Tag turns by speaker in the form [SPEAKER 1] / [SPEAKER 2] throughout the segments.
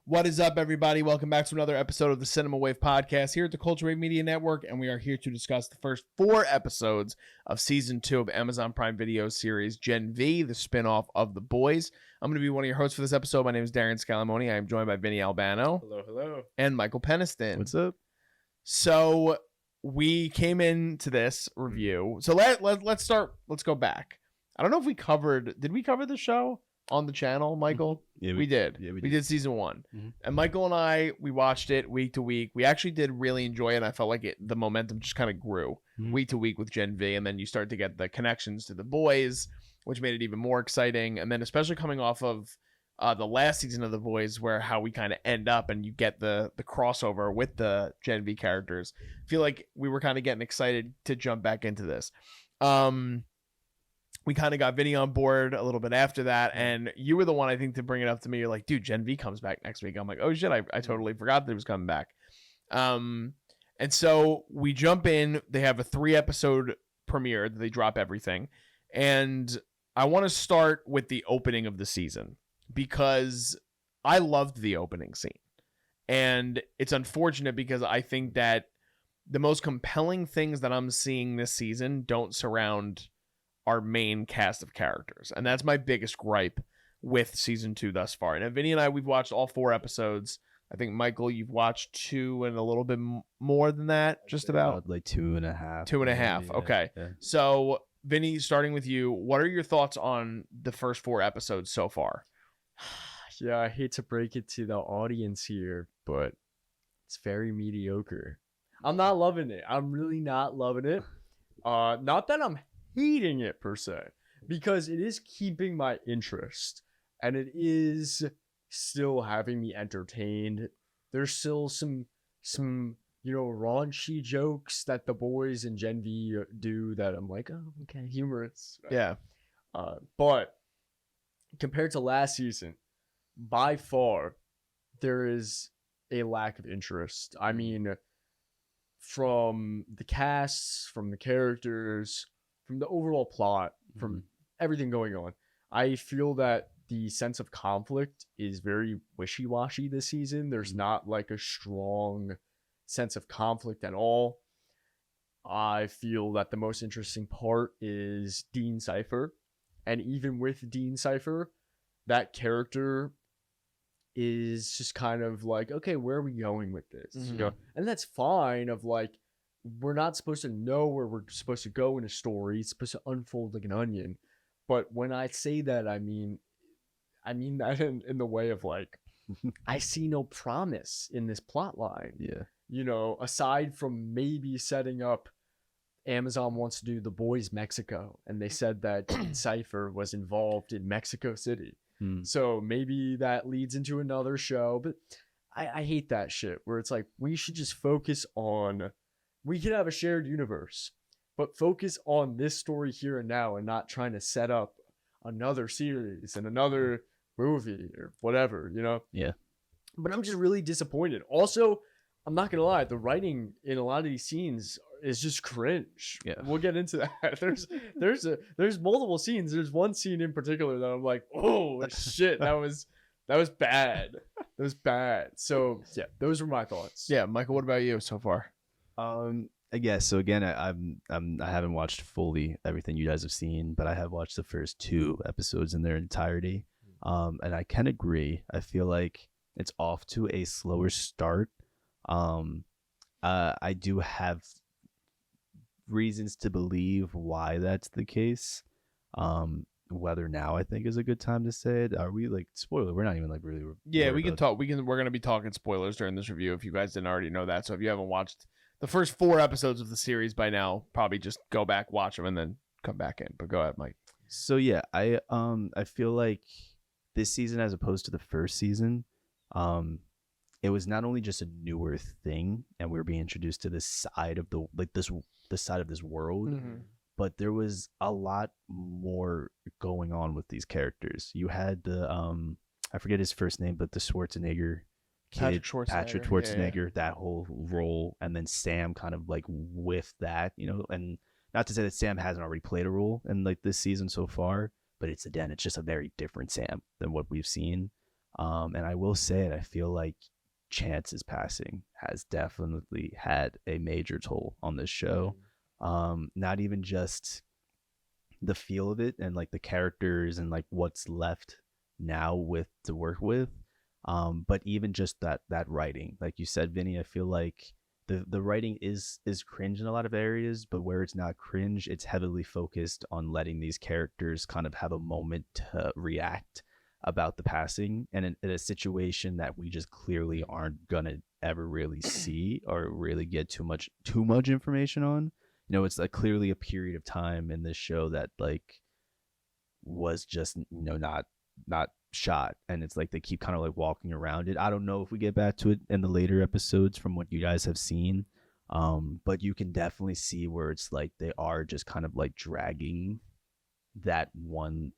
[SPEAKER 1] What is up, everybody? Welcome back to another episode of the Cinema Wave Podcast here at the Culture Wave Media Network, and we are here to discuss the first 4 episodes of Season 2 of Amazon Prime Video series Gen V, the spinoff of The Boys. I'm going to be one of your hosts for this episode. My name is Darian Scalamoni. I am joined by Vinny Albano.
[SPEAKER 2] Hello.
[SPEAKER 1] And Michael Peniston.
[SPEAKER 2] What's up?
[SPEAKER 1] So we came into this review. So let's start. Let's go back. I don't know if we covered. Did we cover the show on the channel, Michael?
[SPEAKER 2] Yeah,
[SPEAKER 1] we did.
[SPEAKER 2] Yeah,
[SPEAKER 1] we did season 1.
[SPEAKER 2] Mm-hmm.
[SPEAKER 1] And Michael and I, we watched it week to week. We actually did really enjoy it. And I felt like the momentum just kind of grew week to week with Gen V. And then you start to get the connections to The Boys, which made it even more exciting. And then especially coming off of the last season of The Boys, where how we kind of end up and you get the crossover with the Gen V characters. I feel like we were kind of getting excited to jump back into this. We kind of got Vinny on board a little bit after that, and you were the one, I think, to bring it up to me. You're like, dude, Gen V comes back next week. I'm like, oh shit, I totally forgot that it was coming back. And so we jump in. They have a 3-episode premiere that they drop everything. And I want to start with the opening of the season because I loved the opening scene. And it's unfortunate because I think that the most compelling things that I'm seeing this season don't surround our main cast of characters. And that's my biggest gripe with season 2 thus far. And Vinny and I, we've watched all 4 episodes. I think, Michael, you've watched 2 and a little bit more than that, just about?
[SPEAKER 2] Like 2.5.
[SPEAKER 1] 2.5. Okay.
[SPEAKER 2] Yeah.
[SPEAKER 1] So, Vinny, starting with you, what are your thoughts on the first 4 episodes so far?
[SPEAKER 3] Yeah, I hate to break it to the audience here, but it's very mediocre. I'm not loving it. I'm really not loving it. Not that I'm hating it per se, because it is keeping my interest and it is still having me entertained. There's still some raunchy jokes that the boys in Gen V do that I'm like, oh, okay, humorous. Right?
[SPEAKER 1] Yeah.
[SPEAKER 3] But compared to last season, by far there is a lack of interest. I mean, from the casts, from the characters, from the overall plot, from everything going on, I feel that the sense of conflict is very wishy-washy this season. There's not like a strong sense of conflict at all. I feel that the most interesting part is Dean Cipher. And even with Dean Cipher, that character is just kind of like, okay, where are we going with this?
[SPEAKER 1] Mm-hmm.
[SPEAKER 3] You know, and that's fine. Of like, we're not supposed to know where we're supposed to go in a story. It's supposed to unfold like an onion. But when I say that, I mean that in the way of like, I see no promise in this plot line.
[SPEAKER 2] Yeah.
[SPEAKER 3] You know, aside from maybe setting up, Amazon wants to do The Boys Mexico, and they said that Dean Cipher was involved in Mexico City. So maybe that leads into another show. But I hate that shit where it's like, we should just focus on, we could have a shared universe, but focus on this story here and now and not trying to set up another series and another movie or whatever, you know?
[SPEAKER 2] Yeah.
[SPEAKER 3] But I'm just really disappointed. Also, I'm not going to lie, the writing in a lot of these sces is just cringe.
[SPEAKER 2] Yeah.
[SPEAKER 3] We'll get into that. There's multiple scenes. There's one scene in particular that I'm like, oh shit, that was bad. That was bad. So yeah, those were my thoughts.
[SPEAKER 1] Yeah, Michael, what about you so far?
[SPEAKER 2] I guess so. Again, I haven't watched fully everything you guys have seen, but I have watched the first 2 episodes in their entirety. And I can agree. I feel like it's off to a slower start. I do have reasons to believe why that's the case. Whether now I think is a good time to say it. Are we like spoiler? We're not even like really.
[SPEAKER 1] Yeah, we can talk. We're going to be talking spoilers during this review if you guys didn't already know that. So if you haven't watched the first 4 episodes of the series by now, probably just go back, watch them, and then come back in. But go ahead, Mike.
[SPEAKER 2] So yeah, I feel like this season, as opposed to the first season, it was not only just a newer thing, and we were being introduced to this side of the side of this world, but there was a lot more going on with these characters. You had the I forget his first name, but the Schwarzenegger kid, Patrick Schwarzenegger, that whole role, and then Sam kind of like with that, you know, and not to say that Sam hasn't already played a role in like this season so far, but it's just a very different Sam than what we've seen. And I will say it, I feel like Chance's passing has definitely had a major toll on this show. Not even just the feel of it and like the characters and like what's left now with to work with, but even just that writing, like you said, Vinny. I feel like the writing is cringe in a lot of areas, but where it's not cringe, it's heavily focused on letting these characters kind of have a moment to react about the passing, and in a situation that we just clearly aren't gonna ever really see or really get too much information on. It's like clearly a period of time in this show that like was just not shot, and it's like they keep kind of like walking around it. I don't know if we get back to it in the later episodes from what you guys have seen, but you can definitely see where it's like they are just kind of like dragging that one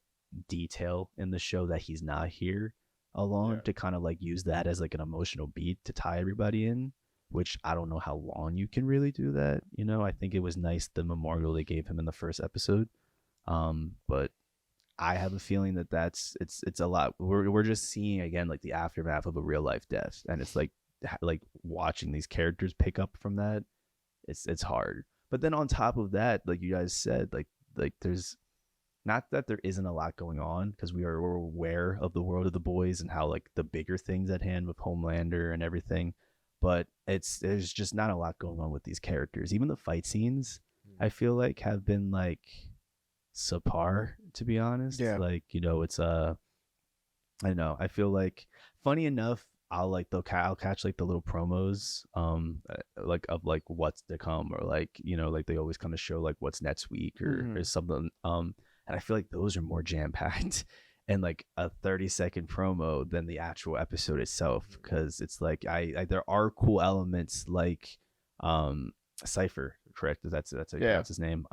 [SPEAKER 2] detail in the show that he's not here along to kind of like use that as like an emotional beat to tie everybody in, which I don't know how long you can really do that. I think it was nice the memorial they gave him in the first episode, but I have a feeling that it's a lot. We're just seeing again like the aftermath of a real life death, and it's like watching these characters pick up from that. It's hard. But then on top of that, like you guys said, like there's not that there isn't a lot going on, because we're aware of the world of the boys and how like the bigger things at hand with Homelander and everything, but there's just not a lot going on with these characters. Even the fight scenes, I feel like have been like subpar, to be honest. Like it's I don't know, I feel like, funny enough, I'll catch like the little promos like of like what's to come, or like like they always kind of show like what's next week or something, and I feel like those are more jam-packed and like a 30-second promo than the actual episode itself, because it's like I there are cool elements like Cipher, correct? That's his name.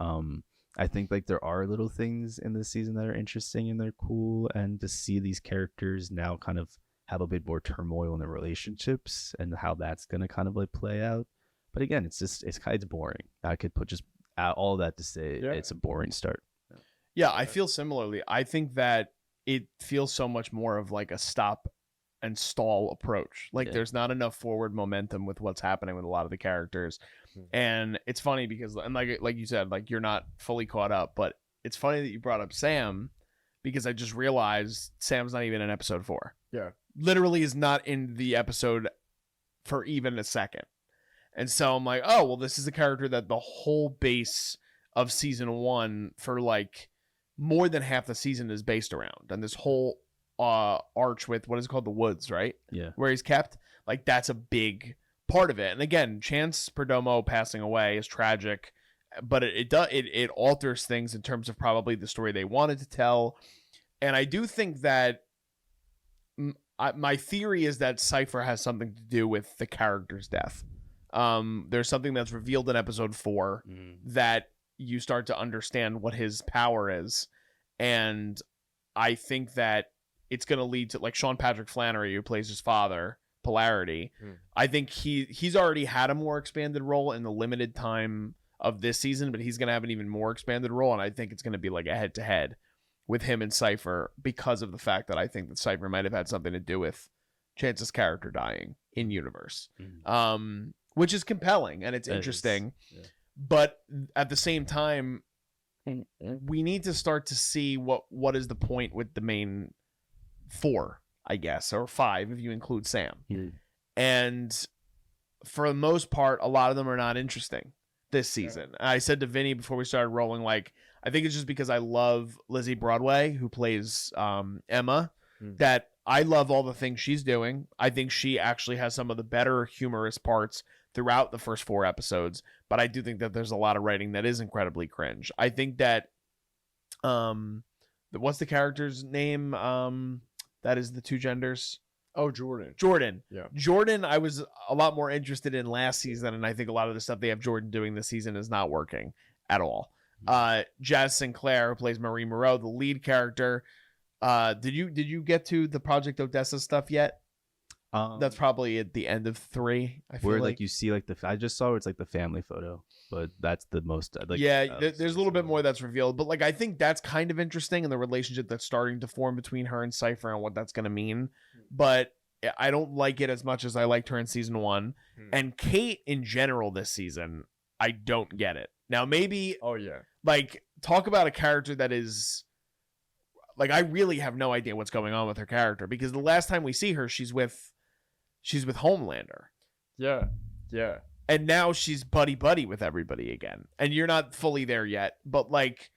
[SPEAKER 2] I think like there are little things in this season that are interesting and they're cool, and to see these characters now kind of have a bit more turmoil in their relationships and how that's gonna kind of like play out. But again, it's kind of boring. I could put just all that to say it's a boring start.
[SPEAKER 1] Yeah, I feel similarly. I think that it feels so much more of like a stop and stall approach. Like there's not enough forward momentum with what's happening with a lot of the characters. And it's funny because, and like you said, like you're not fully caught up, but it's funny that you brought up Sam, because I just realized Sam's not even in episode 4.
[SPEAKER 3] Yeah.
[SPEAKER 1] Literally is not in the episode for even a second. And so I'm like, oh, well, this is a character that the whole base of season 1 for like more than half the season is based around. And this whole arch with what is it called, the woods, right?
[SPEAKER 2] Yeah.
[SPEAKER 1] Where he's kept, like that's a big part of it. And again, Chance Perdomo passing away is tragic, but it alters things in terms of probably the story they wanted to tell. And I do think that my theory is that Cipher has something to do with the character's death. There's something that's revealed in episode 4 that you start to understand what his power is, and I think that it's going to lead to like Sean Patrick Flannery, who plays his father, Polarity. I think he's already had a more expanded role in the limited time of this season, but he's going to have an even more expanded role, and I think it's going to be like a head-to-head with him and Cipher, because of the fact that I think that Cipher might have had something to do with Chance's character dying in universe, which is compelling and it's interesting. But at the same time, we need to start to see what is the point with the main 4, I guess, or 5 if you include Sam. And for the most part, a lot of them are not interesting this season. I said to Vinny before we started rolling, like, I think it's just because I love Lizzie Broadway, who plays Emma, that I love all the things she's doing. I think she actually has some of the better humorous parts throughout the first 4 episodes, but I do think that there's a lot of writing that is incredibly cringe. I think that what's the character's name that is the 2 genders?
[SPEAKER 3] Oh, Jordan. Yeah.
[SPEAKER 1] Jordan, I was a lot more interested in last season, and I think a lot of the stuff they have Jordan doing this season is not working at all. Jazz Sinclair, who plays Marie Moreau, the lead character. Did you get to the Project Odessa stuff yet? That's probably at the end of 3. I feel
[SPEAKER 2] where
[SPEAKER 1] like
[SPEAKER 2] you see like I just saw where it's like the family photo, but that's the most like.
[SPEAKER 1] there's a little bit more that's revealed, but like I think that's kind of interesting in the relationship that's starting to form between her and Cipher and what that's going to mean. But I don't like it as much as I liked her in season 1. And Kate in general this season, I don't get it. Now maybe like talk about a character that is like I really have no idea what's going on with her character, because the last time we see her she's with Homelander.
[SPEAKER 3] Yeah.
[SPEAKER 1] And now she's buddy with everybody again. And you're not fully there yet, but like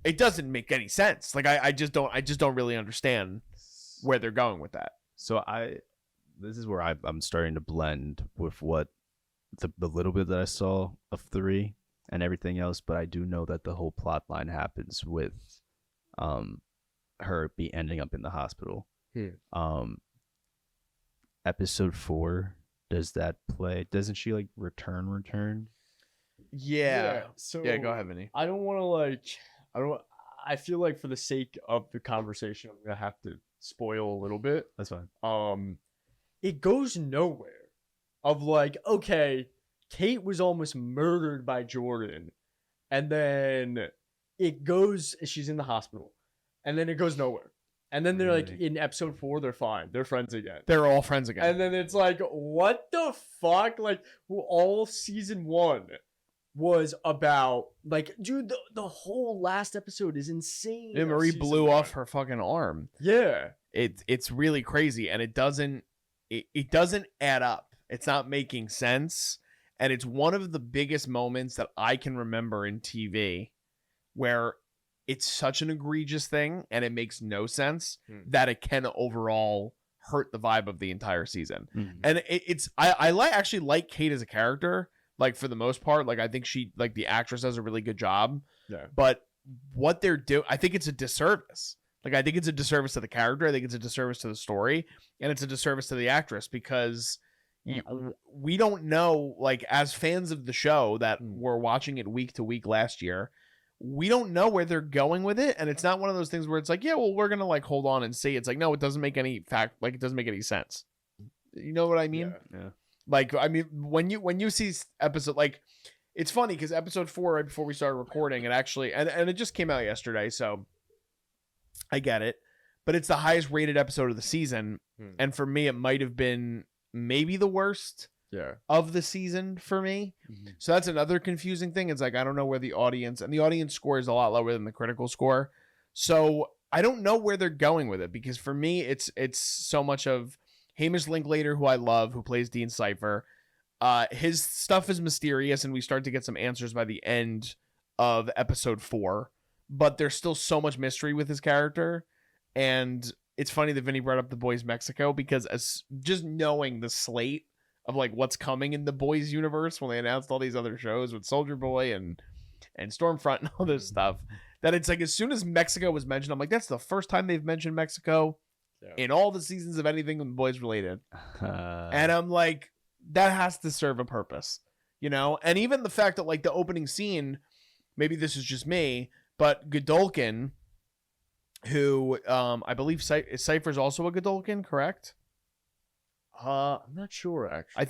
[SPEAKER 1] it doesn't make any sense. Like I just don't really understand where they're going with that.
[SPEAKER 2] So this is where I'm starting to blend with what the little bit that I saw of 3 and everything else, but I do know that the whole plot line happens with her ending up in the hospital. Episode 4, does that play? Doesn't she like return?
[SPEAKER 1] Yeah.
[SPEAKER 3] So
[SPEAKER 1] yeah, go ahead, Vinny.
[SPEAKER 3] I don't want to I feel like for the sake of the conversation, I'm gonna have to spoil a little bit.
[SPEAKER 2] That's fine.
[SPEAKER 3] It goes nowhere. Of like, okay, Kate was almost murdered by Jordan, and then she's in the hospital, and then it goes nowhere. And then they're like, in episode 4, they're fine. They're friends again.
[SPEAKER 1] They're all friends again.
[SPEAKER 3] And then it's like, what the fuck? Like, all season 1 was about, like, dude, the whole last episode is insane.
[SPEAKER 1] Yeah, Marie blew off her fucking arm.
[SPEAKER 3] Yeah.
[SPEAKER 1] It's really crazy, and it doesn't add up. It's not making sense. And it's one of the biggest moments that I can remember in TV where it's such an egregious thing and it makes no sense that it can overall hurt the vibe of the entire season. And I actually like Kate as a character, like for the most part. Like I think she, like the actress, does a really good job.
[SPEAKER 3] Yeah.
[SPEAKER 1] But what they're doing, I think it's a disservice. Like I think it's a disservice to the character. I think it's a disservice to the story, and it's a disservice to the actress, because we don't know, like as fans of the show that were watching it week to week last year, we don't know where they're going with it. And it's not one of those things where it's like, yeah, well, we're gonna like hold on and see. It's like, no, it doesn't make any it doesn't make any sense. You know what I mean?
[SPEAKER 2] Yeah.
[SPEAKER 1] Like, I mean, when you see episode, like, it's funny because episode 4, right before we started recording, it actually and it just came out yesterday, so I get it, but it's the highest rated episode of the season, and for me, it might have been maybe the worst of the season for me. So that's another confusing thing. It's like, I don't know where the audience score is a lot lower than the critical score. So I don't know where they're going with it, because for me, it's so much of Hamish Linklater, who I love, who plays Dean Cipher. His stuff is mysterious, and we start to get some answers by the end of episode 4, but there's still so much mystery with his character. And it's funny that Vinny brought up The Boys Mexico, because as just knowing the slate of like what's coming in the Boys universe when they announced all these other shows with Soldier Boy and Stormfront and all this stuff, that it's like as soon as Mexico was mentioned, I'm like, that's the first time they've mentioned Mexico in all the seasons of anything with Boys related. And I'm like, that has to serve a purpose, you know? And even the fact that like the opening scene, maybe this is just me, but Godolkin, who I believe Cypher's also a Godolkin, correct?
[SPEAKER 3] I'm not sure actually.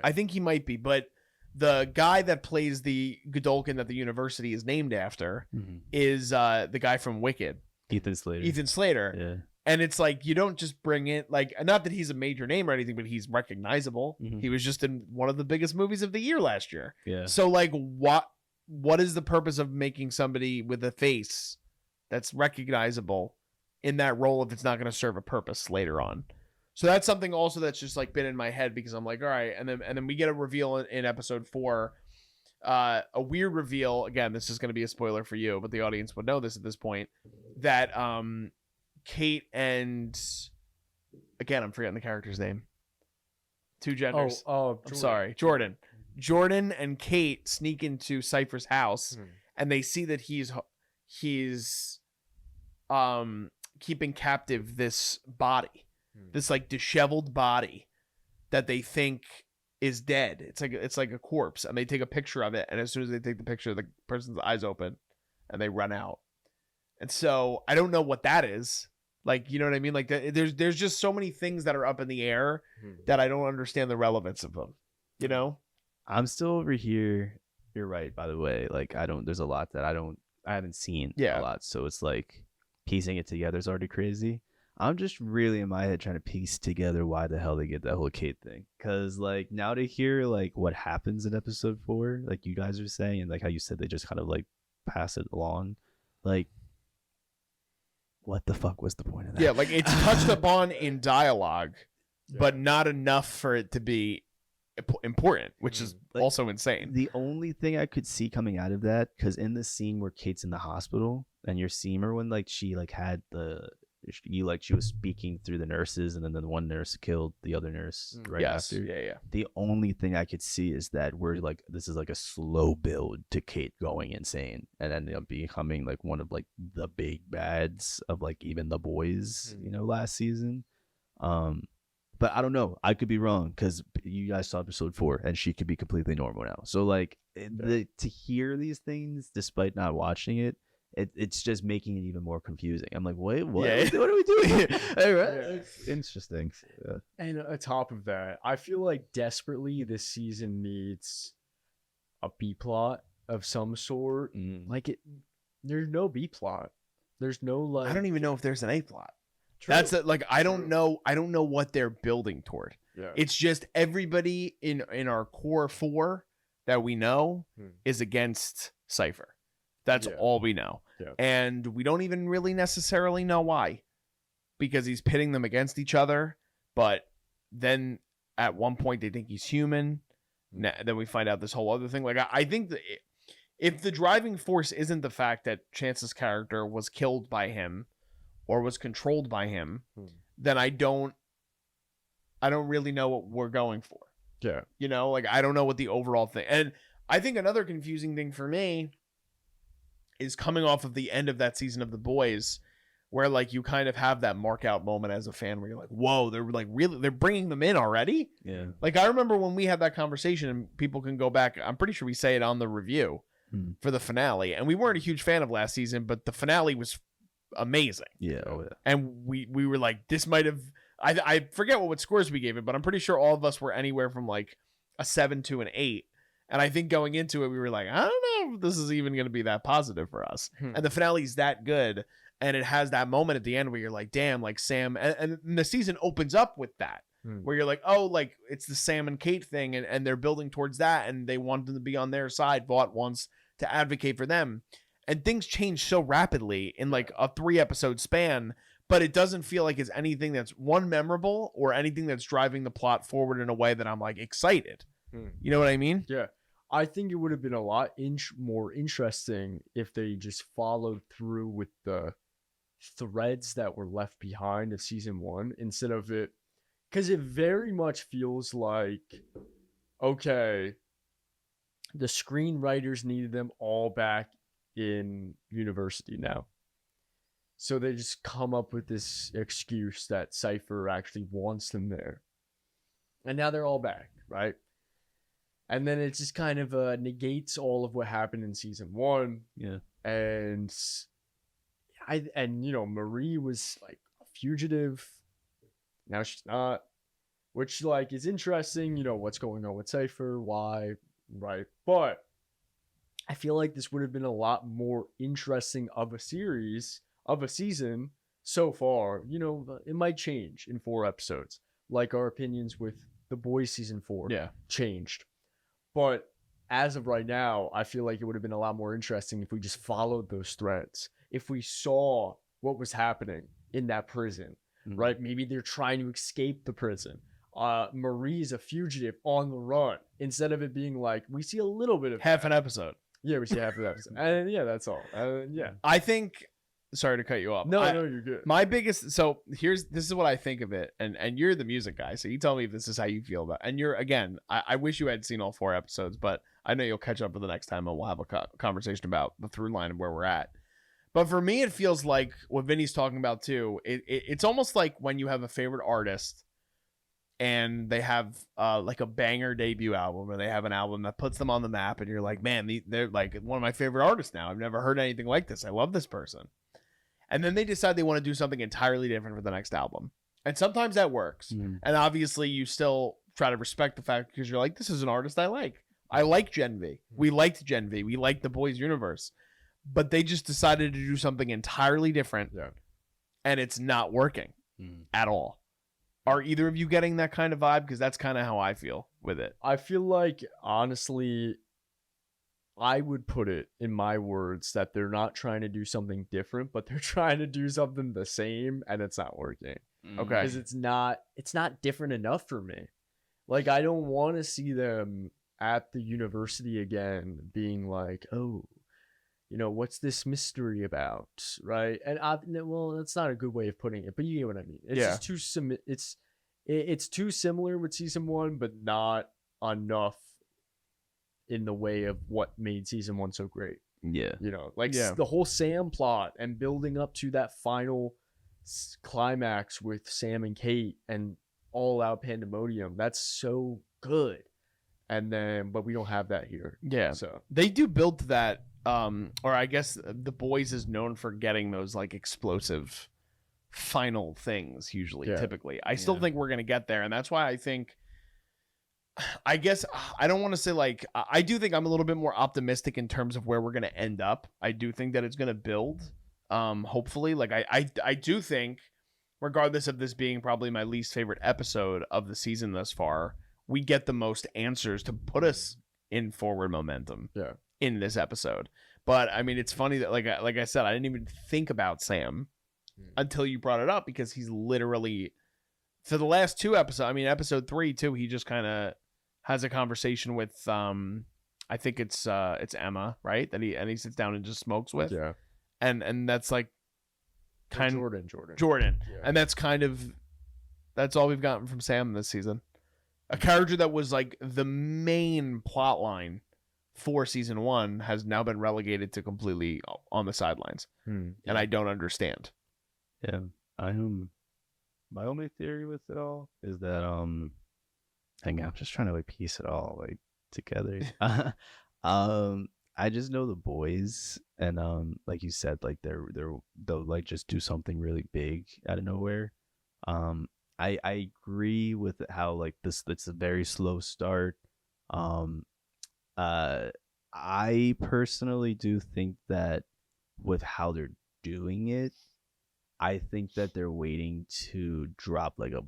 [SPEAKER 1] I think he might be, but the guy that plays the Godolkin that the university is named after is the guy from Wicked,
[SPEAKER 2] Ethan Slater.
[SPEAKER 1] Yeah. And it's like, you don't just bring it, like, not that he's a major name or anything, but he's recognizable. He was just in one of the biggest movies of the year last year.
[SPEAKER 2] Yeah.
[SPEAKER 1] So like, what is the purpose of making somebody with a face that's recognizable in that role if it's not going to serve a purpose later on? So that's something also that's just like been in my head, because I'm like, all right. And then we get a reveal in episode 4, a weird reveal. Again, this is going to be a spoiler for you, but the audience would know this at this point, that Kate and, again, I'm forgetting the character's name. 2 genders. I'm sorry. Jordan and Kate sneak into Cypher's house, and they see that he's keeping captive this body. This like disheveled body that they think is dead. It's like a corpse, and they take a picture of it, and as soon as they take the picture, the person's eyes open and they run out. And so I don't know what that is. Like, you know what I mean? Like there's just so many things that are up in the air that I don't understand the relevance of them. You know?
[SPEAKER 2] I'm still over here. You're right, by the way. Like there's a lot that I haven't seen a lot. So it's like piecing it together is already crazy. I'm just really in my head trying to piece together why the hell they get that whole Kate thing. Cause like now to hear like what happens in episode 4, like you guys are saying, and like how you said they just kind of like pass it along. Like, what the fuck was the point of that?
[SPEAKER 1] Yeah, like it's touched upon in dialogue, but not enough for it to be important, which is
[SPEAKER 2] like,
[SPEAKER 1] also insane.
[SPEAKER 2] The only thing I could see coming out of that, because in the scene where Kate's in the hospital and you're seeing her when like she like had she was speaking through the nurses, and then the one nurse killed the other nurse after.
[SPEAKER 1] Yeah.
[SPEAKER 2] The only thing I could see is that we're like, this is like a slow build to Kate going insane and ending up becoming like one of like the big bads of like even the boys, you know, last season. But I don't know. I could be wrong because you guys saw episode 4 and she could be completely normal now. So like to hear these things despite not watching it, it's just making it even more confusing. I'm like, wait, what?
[SPEAKER 1] Yeah.
[SPEAKER 2] What are we doing here? All right. Yeah. Interesting. Yeah.
[SPEAKER 3] And on top of that, I feel like desperately this season needs a B plot of some sort. Like there's no B plot. There's no like.
[SPEAKER 1] I don't even know if there's an A plot.
[SPEAKER 3] True.
[SPEAKER 1] That's like I don't know what they're building toward.
[SPEAKER 3] Yeah.
[SPEAKER 1] It's just everybody in our core 4 that we know is against Cipher. That's all we know.
[SPEAKER 3] Yeah.
[SPEAKER 1] And we don't even really necessarily know why. Because he's pitting them against each other, but then at one point they think he's human. Then we find out this whole other thing. Like I think that if the driving force isn't the fact that Chance's character was killed by him or was controlled by him, then I don't really know what we're going for.
[SPEAKER 3] Yeah.
[SPEAKER 1] You know, like I don't know what the overall thing. And I think another confusing thing for me is coming off of the end of that season of The Boys, where like you kind of have that mark out moment as a fan where you're like, whoa, they're like really, they're bringing them in already.
[SPEAKER 2] Yeah.
[SPEAKER 1] Like I remember when we had that conversation, and people can go back. I'm pretty sure we say it on the review for the finale, and we weren't a huge fan of last season, but the finale was amazing.
[SPEAKER 2] Yeah. Oh, yeah.
[SPEAKER 1] And we were like, this might have, I forget what scores we gave it, but I'm pretty sure all of us were anywhere from like a 7 to an 8. And I think going into it, we were like, I don't know if this is even going to be that positive for us. And the finale's that good. And it has that moment at the end where you're like, damn, like Sam. And the season opens up with that, where you're like, oh, like it's the Sam and Kate thing. And they're building towards that. And they want them to be on their side. Vought wants to advocate for them. And things change so rapidly in like a 3-episode span. But it doesn't feel like it's anything that's memorable or anything that's driving the plot forward in a way that I'm like excited. You know what I mean?
[SPEAKER 3] Yeah. I think it would have been a lot more interesting if they just followed through with the threads that were left behind of season 1 instead of it. Because it very much feels like, okay, the screenwriters needed them all back in university now. So they just come up with this excuse that Cipher actually wants them there. And now they're all back, right? And then it just kind of negates all of what happened in season 1.
[SPEAKER 2] Yeah.
[SPEAKER 3] And you know, Marie was like a fugitive. Now she's not. Which like is interesting, you know, what's going on with Cipher, why, right? But I feel like this would have been a lot more interesting of a season so far. You know, it might change in 4 episodes. Like our opinions with The Boys season 4 changed. But as of right now, I feel like it would have been a lot more interesting if we just followed those threads. If we saw what was happening in that prison, right? Maybe they're trying to escape the prison. Marie's a fugitive on the run. Instead of it being like, we see a little bit of
[SPEAKER 1] half an episode.
[SPEAKER 3] Yeah, we see half an episode. And yeah, that's all. Yeah.
[SPEAKER 1] I think, sorry to cut you off.
[SPEAKER 3] No, you're good.
[SPEAKER 1] My biggest, so this is what I think of it. And you're the music guy, so you tell me if this is how you feel about it. And you're, again, I wish you had seen all 4 episodes, but I know you'll catch up for the next time and we'll have a conversation about the through line of where we're at. But for me, it feels like what Vinny's talking about too. It's almost like when you have a favorite artist and they have like a banger debut album, or they have an album that puts them on the map, and you're like, man, they're like one of my favorite artists now. I've never heard anything like this. I love this person. and then they decide they want to do something entirely different for the next album. And sometimes that works. And obviously you still try to respect the fact because you're like, this is an artist I like. I like Gen V. We liked Gen V. We liked the Boys universe. But they just decided to do something entirely different.
[SPEAKER 3] Yeah.
[SPEAKER 1] And it's not working at all. Are either of you getting that kind of vibe? Because that's kind of how I feel with it.
[SPEAKER 3] I feel like, honestly, I would put it in my words that they're not trying to do something different, but they're trying to do something the same, and it's not working.
[SPEAKER 1] Okay.
[SPEAKER 3] Because it's not different enough for me. Like, I don't want to see them at the university again being like, oh, you know, what's this mystery about, right? And well, that's not a good way of putting it, but you get what I mean. It's just too it's too similar with season 1, but not enough in the way of what made season 1 so great.
[SPEAKER 2] Yeah.
[SPEAKER 3] You know, like the whole Sam plot and building up to that final climax with Sam and Kate and all out pandemonium. That's so good. And then, but we don't have that here.
[SPEAKER 1] Yeah.
[SPEAKER 3] So
[SPEAKER 1] they do build to that. Or I guess the Boys is known for getting those like explosive final things usually, typically. I still think we're going to get there. And that's why I think, I guess I don't want to say like, I do think I'm a little bit more optimistic in terms of where we're going to end up. I do think that it's going to build, hopefully. Like I do think, regardless of this being probably my least favorite episode of the season thus far, we get the most answers to put us in forward momentum.
[SPEAKER 3] Yeah.
[SPEAKER 1] In this episode. But I mean, it's funny that like I said, I didn't even think about Sam until you brought it up, because he's literally, for the last 2 episodes, I mean episode 3 too, he just kind of has a conversation with I think it's Emma, right, that he sits down and just smokes with.
[SPEAKER 3] yeah.
[SPEAKER 1] And that's like kind of
[SPEAKER 3] Jordan.
[SPEAKER 1] Yeah. And that's all we've gotten from Sam this season. A character that was like the main plot line for season 1 has now been relegated to completely on the sidelines. And I don't understand.
[SPEAKER 2] Yeah. My only theory with it all is that I'm just trying to like piece it all like together. I just know the Boys, and like you said, like they'll like just do something really big out of nowhere. I agree with how like it's a very slow start. I personally do think that with how they're doing it, I think that they're waiting to drop like a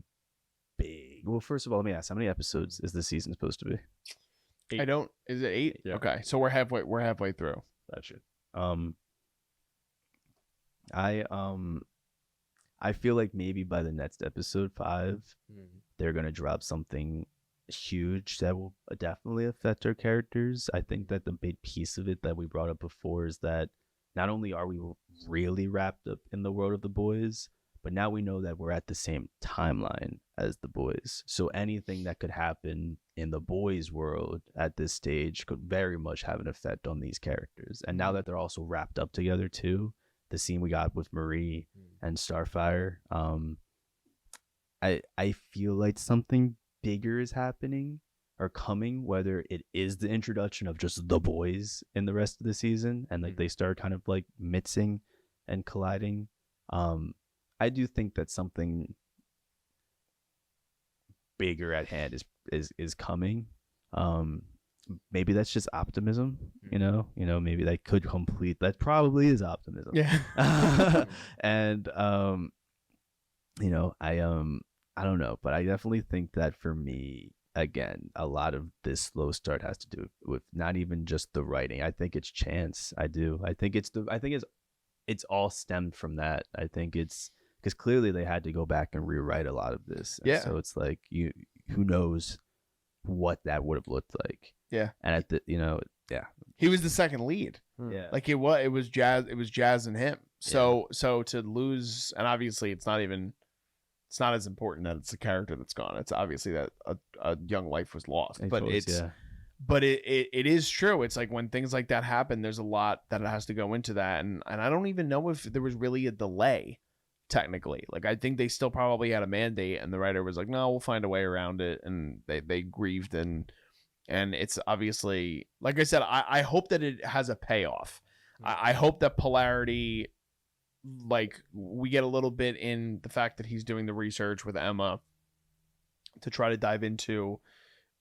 [SPEAKER 2] big. Well, first of all, let me ask, how many episodes is this season supposed to be?
[SPEAKER 3] 8.
[SPEAKER 1] Is it 8?
[SPEAKER 3] Yeah.
[SPEAKER 1] Okay, so we're halfway through.
[SPEAKER 2] That should. I feel like maybe by the next episode 5, they're gonna drop something huge that will definitely affect our characters. I think that the big piece of it that we brought up before is that not only are we really wrapped up in the world of the Boys, but now we know that we're at the same timeline as the Boys. So anything that could happen in the Boys world at this stage could very much have an effect on these characters. And now that they're also wrapped up together too, the scene we got with Marie and Starfire, I feel like something bigger is happening or coming, whether it is the introduction of just the Boys in the rest of the season and like they start kind of like mixing and colliding. I do think that something bigger at hand is coming. Maybe that's just optimism, you know, maybe that probably is optimism.
[SPEAKER 1] Yeah.
[SPEAKER 2] And I don't know, but I definitely think that for me, again, a lot of this slow start has to do with not even just the writing. I think it's chance. I do. I think it's all stemmed from that. I think it's because clearly they had to go back and rewrite a lot of this. And so it's like who knows what that would have looked like.
[SPEAKER 1] Yeah.
[SPEAKER 2] And
[SPEAKER 1] He was the second lead.
[SPEAKER 2] Yeah.
[SPEAKER 1] Like it was Jazz and him. So to lose, and obviously it's not as important that it's the character that's gone. It's obviously that a young life was lost. But it is true. It's like when things like that happen, there's a lot that has to go into that. And I don't even know if there was really a delay technically. Like I think they still probably had a mandate and the writer was like, no, we'll find a way around it. And they grieved and it's obviously, like I said, I hope that it has a payoff. I hope that Polarity like we get a little bit in the fact that he's doing the research with Emma to try to dive into.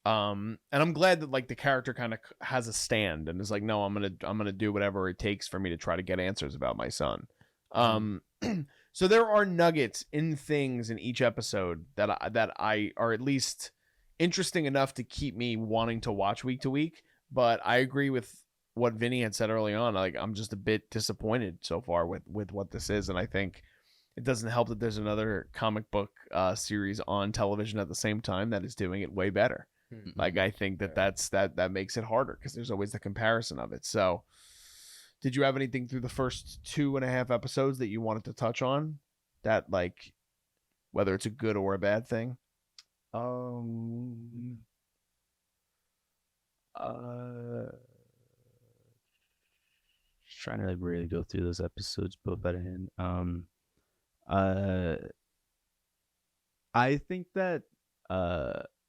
[SPEAKER 1] And I'm glad that like the character kind of has a stand and is like, no, I'm gonna do whatever it takes for me to try to get answers about my son. So there are nuggets in things in each episode that I are at least interesting enough to keep me wanting to watch week to week. But I agree with what Vinny had said early on. Like, I'm just a bit disappointed so far with what this is, and I think it doesn't help that there's another comic book series on television at the same time that is doing it way better. Like, I think that makes it harder because there's always the comparison of it. So, did you have anything through the first 2.5 episodes that you wanted to touch on? That, like, whether it's a good or a bad thing?
[SPEAKER 2] Just trying to like really go through those episodes both out of hand. I think that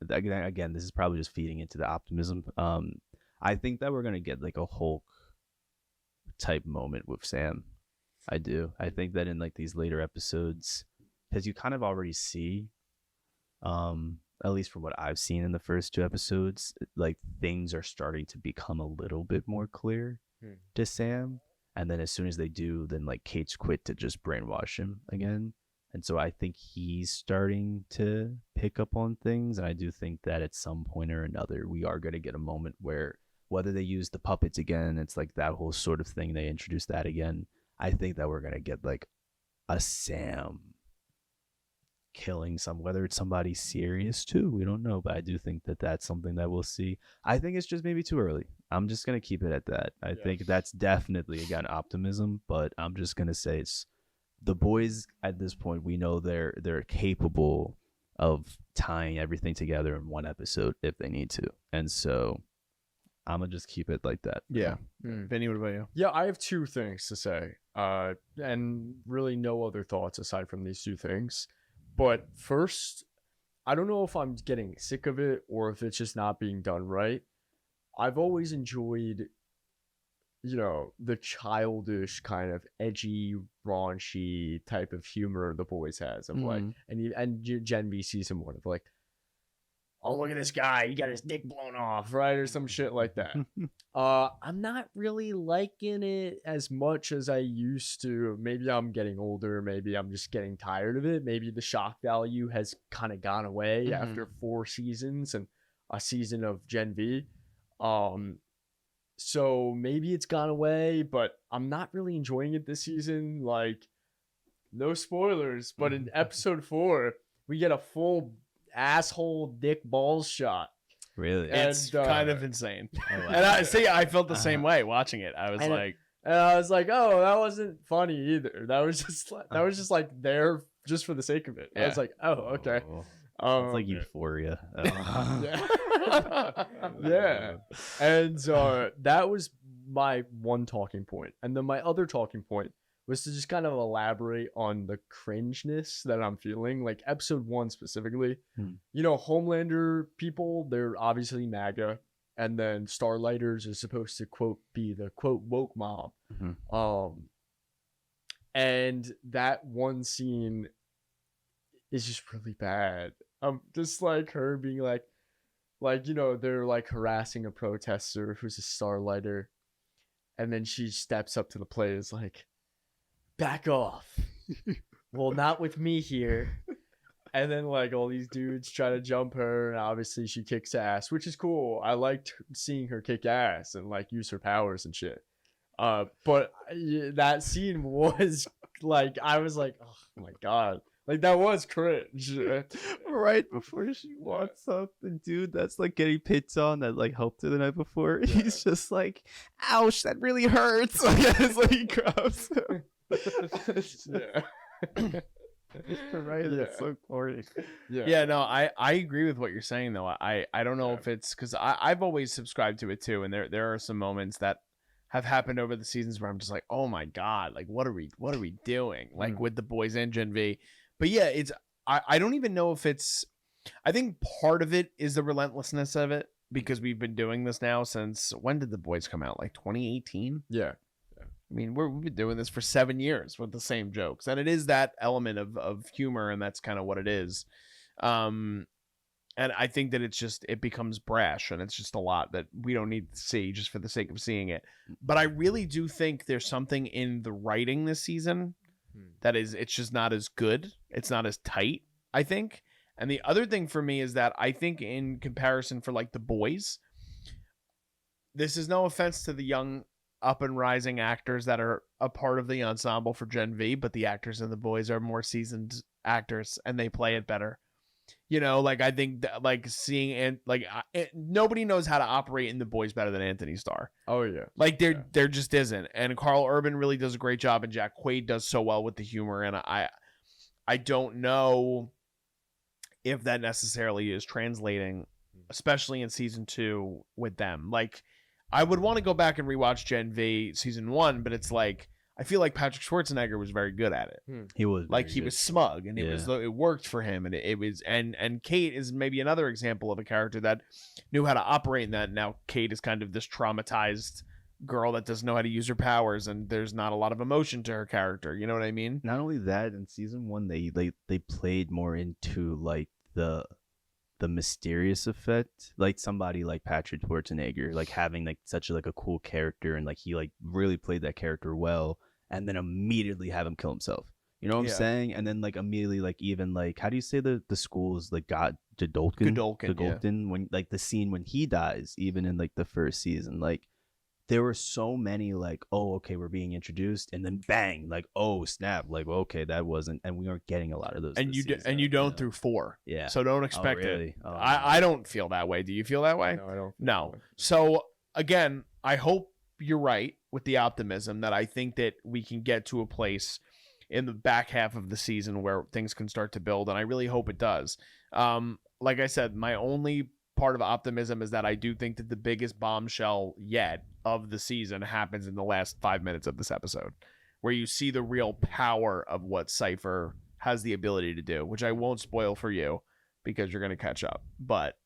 [SPEAKER 2] again, this is probably just feeding into the optimism. I think that we're gonna get like a Hulk type moment with Sam. I do. I think that in like these later episodes, because you kind of already see, at least from what I've seen in the first 2 episodes, like things are starting to become a little bit more clear to Sam. And then as soon as they do, then like Kate's quit to just brainwash him again. And so I think he's starting to pick up on things. And I do think that at some point or another, we are going to get a moment where whether they use the puppets again, it's like that whole sort of thing. They introduce that again. I think that we're going to get like a Sam killing whether it's somebody serious too, we don't know, but I do think that that's something that we'll see. I think it's just maybe too early. I'm just gonna keep it at that. I think that's definitely, again, optimism, but I'm just gonna say it's the boys at this point. We know they're capable of tying everything together in one episode if they need to, and so I'm gonna just keep it like that.
[SPEAKER 1] Vinny, what about you?
[SPEAKER 3] Yeah, I have 2 things to say, and really no other thoughts aside from these 2 things. But first, I don't know if I'm getting sick of it or if it's just not being done right. I've always enjoyed, the childish kind of edgy, raunchy type of humor the boys has of like, and Gen V season 1 of like, oh, look at this guy, he got his dick blown off, right? Or some shit like that. I'm not really liking it as much as I used to. Maybe I'm getting older. Maybe I'm just getting tired of it. Maybe the shock value has kind of gone away after 4 seasons and a season of Gen V. So maybe it's gone away, but I'm not really enjoying it this season. Like, no spoilers, but in episode 4, we get a full asshole dick balls shot.
[SPEAKER 2] Really?
[SPEAKER 1] It's kind of insane. Oh, wow. And I felt the same way watching it. I was like, oh, that wasn't funny either. That was just like there just for the sake of it. I was like, oh, okay.
[SPEAKER 2] It's like Euphoria.
[SPEAKER 3] Yeah. And that was my one talking point. And then my other talking point was to just kind of elaborate on the cringeness that I'm feeling. Like episode 1 specifically. Homelander people, they're obviously MAGA. And then Starlighters are supposed to, quote, be the, quote, woke mob. And that one scene is just really bad. Just like her being like, they're like harassing a protester who's a Starlighter. And then she steps up to the plate and is like, back off. Well, not with me here. And then like all these dudes try to jump her, and obviously she kicks ass, which is cool. I liked seeing her kick ass and like use her powers and shit. But that scene was like, I was like, oh my god, like that was cringe.
[SPEAKER 2] Right before she walks up, the dude that's like getting picked on that like helped her the night before, he's just like, ouch, that really hurts. It's like he grabs him. Right, it's so corny.
[SPEAKER 1] No, I agree with what you're saying though. I don't know if it's because I've always subscribed to it too, and there are some moments that have happened over the seasons where I'm just like, oh my god, like what are we doing, like with the boys and Gen V. But yeah, it's I don't even know if it's, I think part of it is the relentlessness of it, because we've been doing this now since, when did the boys come out, like 2018?
[SPEAKER 3] Yeah.
[SPEAKER 1] I mean, we've been doing this for 7 years with the same jokes, and it is that element of humor, and that's kind of what it is. And I think that it becomes brash, and it's just a lot that we don't need to see just for the sake of seeing it. But I really do think there's something in the writing this season it's just not as good. It's not as tight, I think. And the other thing for me is that I think in comparison for like the boys, this is no offense to the young up and rising actors that are a part of the ensemble for Gen V, but the actors in the boys are more seasoned actors and they play it better. You know, like I think that, like seeing and like nobody knows how to operate in the boys better than Anthony Starr.
[SPEAKER 3] Oh yeah,
[SPEAKER 1] like there just isn't. And Carl Urban really does a great job, and Jack Quaid does so well with the humor. And I don't know if that necessarily is translating, especially in season 2 with them. Like I would want to go back and rewatch Gen V season 1, but it's like I feel like Patrick Schwarzenegger was very good at it.
[SPEAKER 2] He was
[SPEAKER 1] like he was smug, and it worked for him, and it was and Kate is maybe another example of a character that knew how to operate in that. Now Kate is kind of this traumatized girl that doesn't know how to use her powers, and there's not a lot of emotion to her character. You know what I mean?
[SPEAKER 2] Not only that, in season 1 they played more into like the mysterious effect, like somebody like Patrick Schwarzenegger, like having like such a cool character, and like he like really played that character well, and then immediately have him kill himself. You know what I'm saying? And then like immediately like even like how do you say the schools like Godolkin when like the scene when he dies, even in like the first season, like there were so many like, oh, okay, we're being introduced, and then bang, like, oh snap, like, okay, that wasn't, and we aren't getting a lot of those.
[SPEAKER 1] And you don't through 4,
[SPEAKER 2] yeah.
[SPEAKER 1] So don't expect
[SPEAKER 2] really?
[SPEAKER 1] it.
[SPEAKER 2] Oh,
[SPEAKER 1] I don't feel that way. Do you feel that way?
[SPEAKER 3] No, I don't.
[SPEAKER 1] No. So again, I hope you're right with the optimism that I think that we can get to a place in the back half of the season where things can start to build, and I really hope it does. Like I said, my only part of optimism is that I do think that the biggest bombshell yet of the season happens in the last 5 minutes of this episode, where you see the real power of what Cipher has the ability to do, which I won't spoil for you because you're going to catch up. But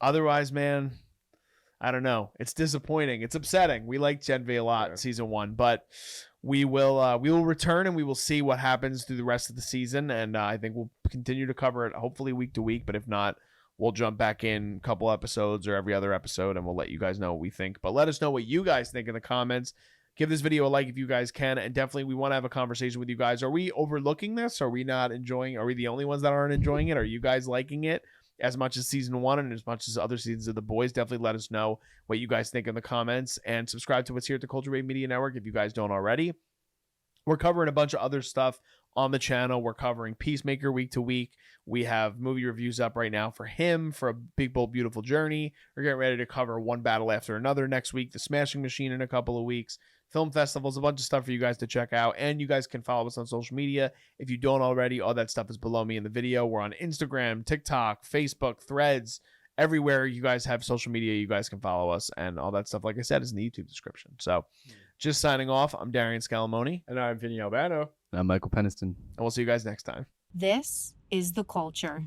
[SPEAKER 1] otherwise, man, I don't know. It's disappointing. It's upsetting. We like Gen V a lot in season 1, but we will return and we will see what happens through the rest of the season. And I think we'll continue to cover it hopefully week to week, but if not, we'll jump back in a couple episodes or every other episode, and we'll let you guys know what we think. But let us know what you guys think in the comments. Give this video a like if you guys can, and definitely we want to have a conversation with you guys. Are we overlooking this? Are we not enjoying? Are we the only ones that aren't enjoying it? Are you guys liking it as much as season 1 and as much as other seasons of The Boys? Definitely let us know what you guys think in the comments, and subscribe to us here at the Culture Wave Media Network if you guys don't already. We're covering a bunch of other stuff on the channel. We're covering Peacemaker week to week. We have movie reviews up right now for him, for A Big Bold Beautiful Journey. We're getting ready to cover One Battle After Another next week, The Smashing Machine in a couple of weeks, film festivals, a bunch of stuff for you guys to check out. And you guys can follow us on social media if you don't already. All that stuff is below me in the video. We're on Instagram, TikTok, Facebook, Threads, everywhere you guys have social media, you guys can follow us, and all that stuff, like I said, is in the YouTube description. So just signing off, I'm Darian Scalamoni.
[SPEAKER 3] And I'm Vinny Albano.
[SPEAKER 2] I'm Michael Peniston.
[SPEAKER 1] And we'll see you guys next time.
[SPEAKER 4] This is The Culture.